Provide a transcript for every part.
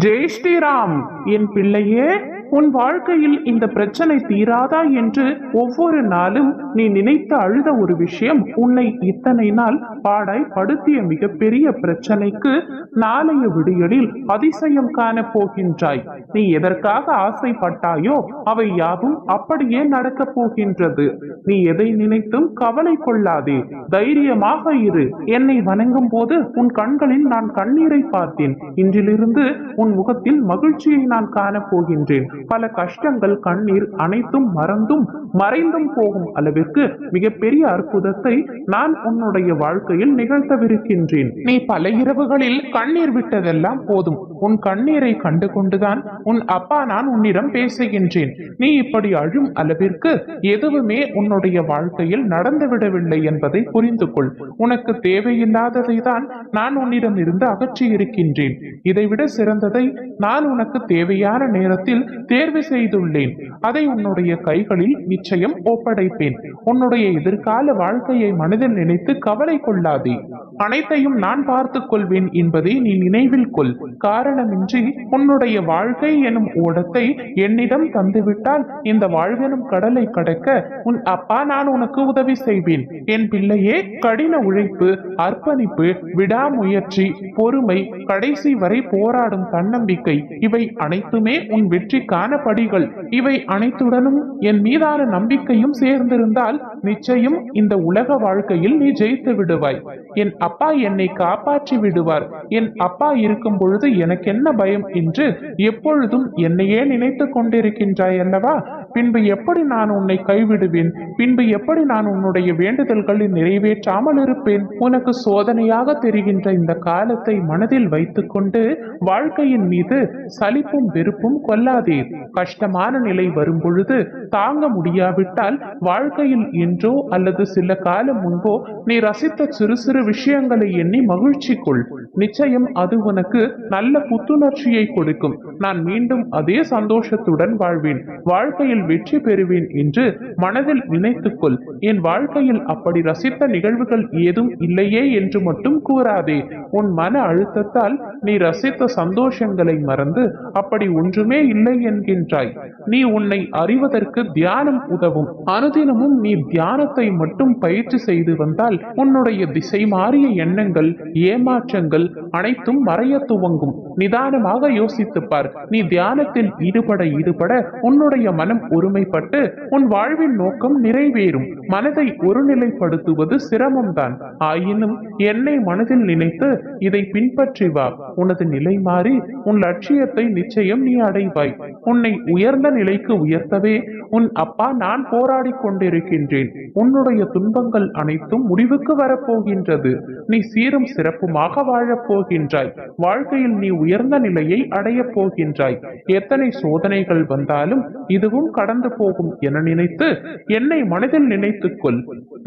ஜெய் ஸ்ரீராம். என் பிள்ளையே, உன் வாழ்க்கையில் இந்த பிரச்சனை தீராதா என்று ஒவ்வொரு நாளும் நீ நினைத்து அழுத ஒரு விஷயம் உன்னை இத்தனை நாள் பாடாய் படுத்திய மிகப்பெரிய பிரச்சனைக்கு நாளைய விடியலில் அதிசயம் காண போகின்றாய். நீ எதற்காக ஆசைப்பட்டாயோ அவை யாவும் அப்படியே நடக்கப் போகின்றது. நீ எதை நினைத்தும் கவலை கொள்ளாதே, தைரியமாக இரு. என்னை வணங்கும் போது உன் கண்களில் நான் கண்ணீரை பார்த்தேன். இன்றிலிருந்து உன் முகத்தில் மகிழ்ச்சியை நான் காணப் போகின்றேன். பல கஷ்டங்கள், கண்ணீர் அனைத்தும் மறந்தும் மறைந்தும் போகும் அளவிற்கு மிகப்பெரிய அற்புதத்தை நான் உன்னுடைய வாழ்க்கையில் நிகழ்த்தவிருக்கின்றேன். நீ பல இரவுகளில் கண்ணீர் விட்டதெல்லாம் போதும். உன் கண்ணீரை கண்டு கொண்டுதான் உன் அப்பா நான் உன்னிடம் பேசுகின்றேன். நீ இப்படி அழும் அளவிற்கு எதுவுமே உன்னுடைய வாழ்க்கையில் நடந்துவிடவில்லை என்பதை புரிந்து கொள். உனக்கு தேவையில்லாததை தான் நான் உன்னிடம் இருந்து அகற்றி இருக்கின்றேன். இதைவிட சிறந்ததை நான் உனக்கு தேவையான நேரத்தில் தேர்வு செய்துள்ளேன். அதை உன்னுடைய கைகளில் நிச்சயம் ஒப்படைப்பேன். உன்னுடைய எதிர்கால வாழ்க்கையை மனதில் நினைத்து கவலை கொள்ளாதே. அனைத்தையும் நான் பார்த்துக் கொள்வேன் என்பதை நீ நினைவில் கொள். காரணமின்றி உன்னுடைய வாழ்க்கை எனும் ஓடத்தை என்னிடம் தந்துவிட்டால் இந்த வாழ்வெனும் கடலை கடக்க உன் அப்பா நான் உனக்கு உதவி செய்வேன். என் பிள்ளையே, கடின உழைப்பு, அர்ப்பணிப்பு, விடாமுயற்சி, பொறுமை, கடைசி வரை போராடும் தன்னம்பிக்கை, இவை அனைத்துமே உன் வெற்றிக்கான படிகள். இவை அனைத்துடனும் என் மீதான நம்பிக்கையும் சேர்ந்திருந்தால் நிச்சயம் இந்த உலக வாழ்க்கையில் நீ ஜெயித்து விடுவாய். என் அப்பா என்னை காப்பாற்றி விடுவார். என் அப்பா இருக்கும் பொழுது எனக்கு என்ன பயம் என்று எப்பொழுதும் என்னையே நினைத்து கொண்டிருக்கின்றாய் அல்லவா? பின்பு எப்படி நான் உன்னை கைவிடுவேன்? பின்பு எப்படி நான் உன்னுடைய வேண்டுதல்களை நிறைவேற்றாமல் இருப்பேன்? உனக்கு சோதனையாக தெரிகின்ற இந்த காலத்தை மனதில் வைத்துக்கொண்டு வாழ்க்கையின் மீது சலிப்பும் வெறுப்பும் கொள்ளாதே. கஷ்டமான நிலை வரும் பொழுது தாங்க முடியாவிட்டால் வாழ்க்கையில் என்றோ அல்லது சில காலம் முன்போ நீ ரசித்த சிறு சிறு விஷயங்களை எண்ணி மகிழ்ச்சி கொள். நிச்சயம் அது உனக்கு நல்ல புத்துணர்ச்சியை கொடுக்கும். நான் மீண்டும் அதே சந்தோஷத்துடன் வாழ்வேன், வாழ்க்கையில் வெற்றி பெறுவேன் என்று மனதில் நினைத்துக்கொள். என் வாழ்க்கையில் அப்படி ரசித்த நிகழ்வுகள் ஏதும் இல்லையே என்று மட்டும் கூறாதே. உன் மன அழுத்தத்தால் நீ ரசித்த சந்தோஷங்களை மறந்து அப்படி ஒன்றுமே இல்லை என்கின்றாய். நீ உன்னை அறிவதற்கு தியானம் உதவும். அனுதினமும் நீ தியானத்தை மட்டும் பயிற்சி செய்து வந்தால் உன்னுடைய திசை மாறிய எண்ணங்கள், ஏமாற்றங்கள் அனைத்தும் மறைய துவங்கும். நிதானமாக யோசித்துப்பார். நீ தியானத்தில் ஈடுபட உன்னுடைய மனம் ஒருமைப்பட்டு உன் வாழ்வின் நோக்கம் நிறைவேறும். மனதை ஒருநிலைப்படுத்துவது சிரமம்தான். ஆயினும் என்னை மனதில் நினைத்து இதை பின்பற்றி வா. உனது நிலை மாறி உன் லட்சியத்தை நிச்சயம் நீ அடைவாய். உன்னை உயர்ந்த நிலைக்கு உயர்த்தவே உன் அப்பா நான் போராடி கொண்டிருக்கின்றேன். உன்னுடைய துன்பங்கள் அனைத்தும் முடிவுக்கு வரப்போகின்றது. நீ சீரும் சிறப்புமாக வாழப் போகின்றாய். வாழ்க்கையில் நீ உயர்ந்த நிலையை அடையப் போகின்றாய். எத்தனை சோதனைகள் வந்தாலும் இதுவும் கடந்து போகும் என நினைத்து என்னை மனதில் நினைத்துக்கொள்.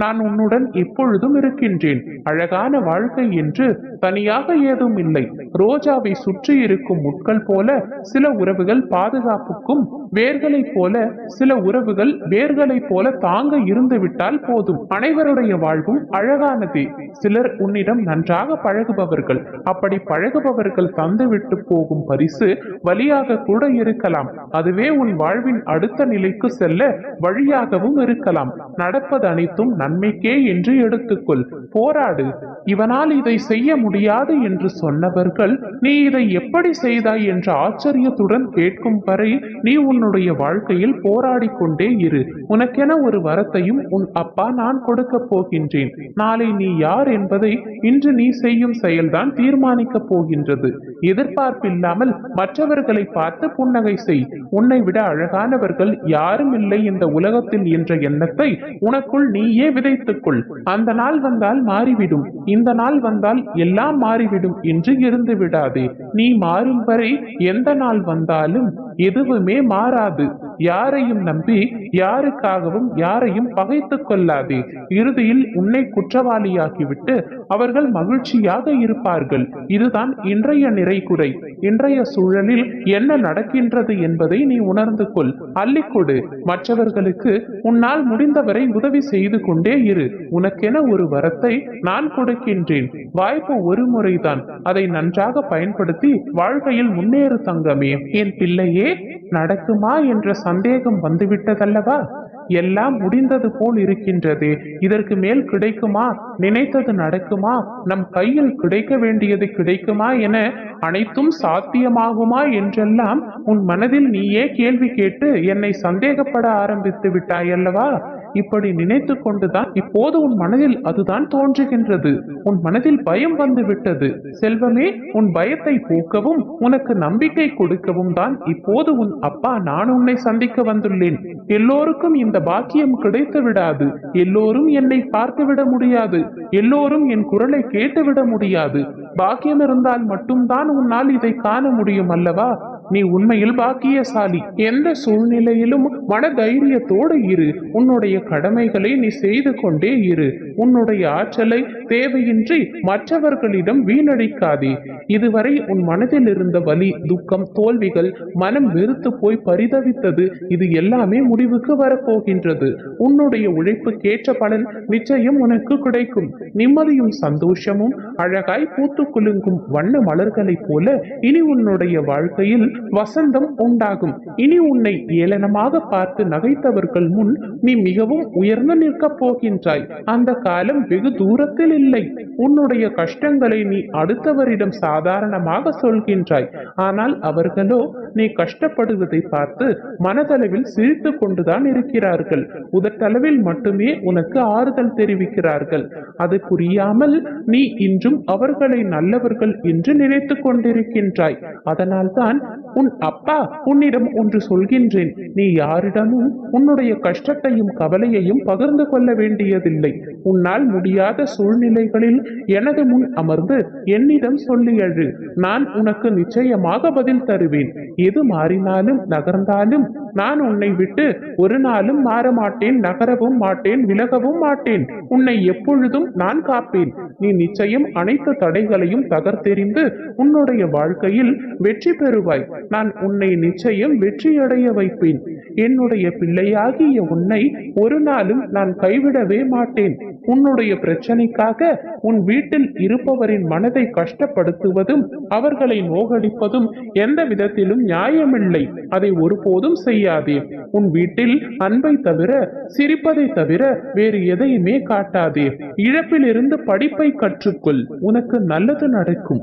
நான் உன்னுடன் எப்பொழுதும் இருக்கின்றேன். அழகான வாழ்க்கை என்று தனியாக ஏதும் இல்லை. ரோஜாவை சுற்றி இருக்கும் முட்கள் போல சில உறவுகள் பாதுகாப்புக்கும், வேர்களை போல சில உறவுகள் வேர்களை போல தாங்க இருந்து விட்டால் போதும். அனைவருடைய வாழ்வும் அழகானதே. சிலர் உன்னிடம் நன்றாக பழகுபவர்கள். அப்படி பழகுபவர்கள் தந்துவிட்டு போகும் பரிசு வழியாக கூட இருக்கலாம். அதுவே உன் வாழ்வின் அடுத்த நிலைக்கு செல்ல வழியாகவும் இருக்கலாம். நடப்பது அனைத்தும் நன்மைக்கே என்று எடுத்துக்கொள். போராடு. இவனால் இதை செய்ய முடியாது என்று சொன்னவர்கள் நீ இதை எப்படி செய்தாய் என்ற ஆச்சரியத்துடன் கேட்கும் வரை நீ உன்னுடைய வாழ்க்கையில் போராடி கொண்டே இரு. உனக்கென ஒரு வரத்தையும் உன் அப்பா நான் கொடுக்க போகின்றேன். நாளை நீ யார் என்பதை இன்று நீ செய்யும் செயல்தான் தீர்மானிக்க போகின்றது. எதிர்பார்ப்பில்லாமல் மற்றவர்களை பார்த்து புன்னகை செய். உன்னை விட அழகானவர்கள் யாரும் இல்லை இந்த உலகத்தில் என்ற எண்ணத்தை உனக்குள் நீயே விதைத்துக்கொள். அந்த நாள் வந்தால் மாறிவிடும், இந்த நாள் வந்தால் எல்லாம் மாறிவிடும் என்று இருந்து விடாதே. நீ மாறும் வரை எந்த நாள் வந்தாலும் எதுவுமே மாறாது. யாரையும் நம்பி யாருக்காகவும் யாரையும் பகைத்துக் கொள்ளாதே. இறுதியில் உன்னை குற்றவாளியாக்கிவிட்டு அவர்கள் மகிழ்ச்சியாக இருப்பார்கள். இதுதான் இன்றைய நிறைகுறை. இன்றைய சூழலில் என்ன நடக்கின்றது என்பதை நீ உணர்ந்து கொள். அள்ளிக்கொடு. மற்றவர்களுக்கு உன்னால் முடிந்தவரை உதவி செய்து கொண்டே இரு. உனக்கென ஒரு வரத்தை நான் கொடுக்கின்றேன். வாய்ப்பு ஒரு முறைதான். அதை நன்றாக பயன்படுத்தி வாழ்க்கையில் முன்னேறு தங்கமே. என் பிள்ளையே, நடக்குமா என்ற சந்தேகம் வந்துவிட்டதல்லவா? எல்லாம் முடிந்தது போல் இருக்கின்றதே, இதற்கு மேல் கிடைக்குமா? நினைத்தது நடக்குமா? நம் கையில் கிடைக்க வேண்டியது கிடைக்குமா என அனைத்தும் சாத்தியமாகுமா என்றெல்லாம் உன் மனதில் நீயே கேள்வி கேட்டு என்னை சந்தேகப்பட ஆரம்பித்து விட்டாயல்லவா? இப்படி நினைத்து கொண்டுதான் இப்போது உன் மனதில் அதுதான் தோன்றுகின்றது. உன் மனதில் பயம் வந்து விட்டது. செல்வமே, உன் பயத்தை போக்கவும் உனக்கு நம்பிக்கை கொடுக்கவும் தான் இப்போது உன் அப்பா நான் உன்னை சந்திக்க வந்துள்ளேன். எல்லோருக்கும் இந்த பாக்கியம் கிடைத்து விடாது. எல்லோரும் என்னை பார்த்து விட முடியாது. எல்லோரும் என் குரலை கேட்டுவிட முடியாது. பாக்கியம் இருந்தால் மட்டும்தான் உன்னால் இதை காண முடியும் அல்லவா? நீ உண்மையில் பாக்கியசாலி. எந்த சூழ்நிலையிலும் மன தைரியத்தோடு இரு. உன்னுடைய கடமைகளை நீ செய்து கொண்டே இரு. உன்னுடைய ஆற்றலை தேவையின்றி மற்றவர்களிடம் வீணடிக்காதே. இதுவரை உன் மனதில் இருந்த வலி, துக்கம், தோல்விகள், மனம் வெறுத்து போய் பரிதவித்தது, இது எல்லாமே முடிவுக்கு வரப்போகின்றது. உன்னுடைய உழைப்புக்கேற்ற பலன் நிச்சயம் உனக்கு கிடைக்கும். நிம்மதியும் சந்தோஷமும் அழகாய் பூத்து குலுங்கும் வண்ண மலர்களைப் போல இனி உன்னுடைய வாழ்க்கையில் வசந்தம் உண்டாகும். இனி உன்னை ஏளனமாக பார்த்து நகைத்தவர்கள் முன் நீ மிகவும் உயர்ந்து நிற்கப் போகின்றாய். அந்த காலம் வெகு தூரத்தில் இல்லை. உன்னுடைய கஷ்டங்களை நீ அடுத்தவரிடம் சாதாரணமாக சொல்கின்றாய். ஆனால் அவர்களோ நீ கஷ்டப்படுவதை பார்த்து மனதளவில் சிரித்து கொண்டுதான் இருக்கிறார்கள். உதட்டளவில் மட்டுமே உனக்கு ஆறுதல் தெரிவிக்கிறார்கள். அது புரியாமல் நீ இன்றும் அவர்களை நல்லவர்கள் என்று நினைத்து கொண்டிருக்கின்றாய். அதனால்தான் உன் அப்பா உன்னிடம் ஒன்று சொல்கின்றேன். நீ யாரிடமும் உன்னுடைய கஷ்டத்தையும் கவலையையும் பகிர்ந்து கொள்ள வேண்டியதில்லை. உன்னால் முடியாத சூழ்நிலைகளில் எனது முன் அமர்ந்து என்னிடம் சொல்லி எழு. நான் உனக்கு நிச்சயமாக பதில் தருவேன். எது மாறினாலும் நகர்ந்தாலும் நான் உன்னை விட்டு ஒரு நாளும் மாற மாட்டேன், நகரவும் மாட்டேன், விலகவும் மாட்டேன். உன்னை எப்பொழுதும் நான் காப்பேன். நீ நிச்சயம் அனைத்து தடைகளையும் தகர்த்தெறிந்து உன்னுடைய வாழ்க்கையில் வெற்றி பெறுவாய். நான் உன்னை நிச்சயம் வெற்றியடைய வைப்பேன். என்னுடைய பிள்ளையாகிய உன்னை ஒரு நாளும் நான் கைவிடவே மாட்டேன். உன்னுடைய பிரச்சனைக்காக உன் வீட்டில் இருப்பவரின் மனதை கஷ்டப்படுத்துவதும் அவர்களை நோகடிப்பதும் எந்த விதத்திலும் நியாயமில்லை. அதை ஒருபோதும் செய்யாதே. உன் வீட்டில் அன்பை தவிர, சிரிப்பதை தவிர வேறு எதையுமே காட்டாதே. இழப்பிலிருந்து படிப்பை கற்றுக்கொள். உனக்கு நல்லது நடக்கும்.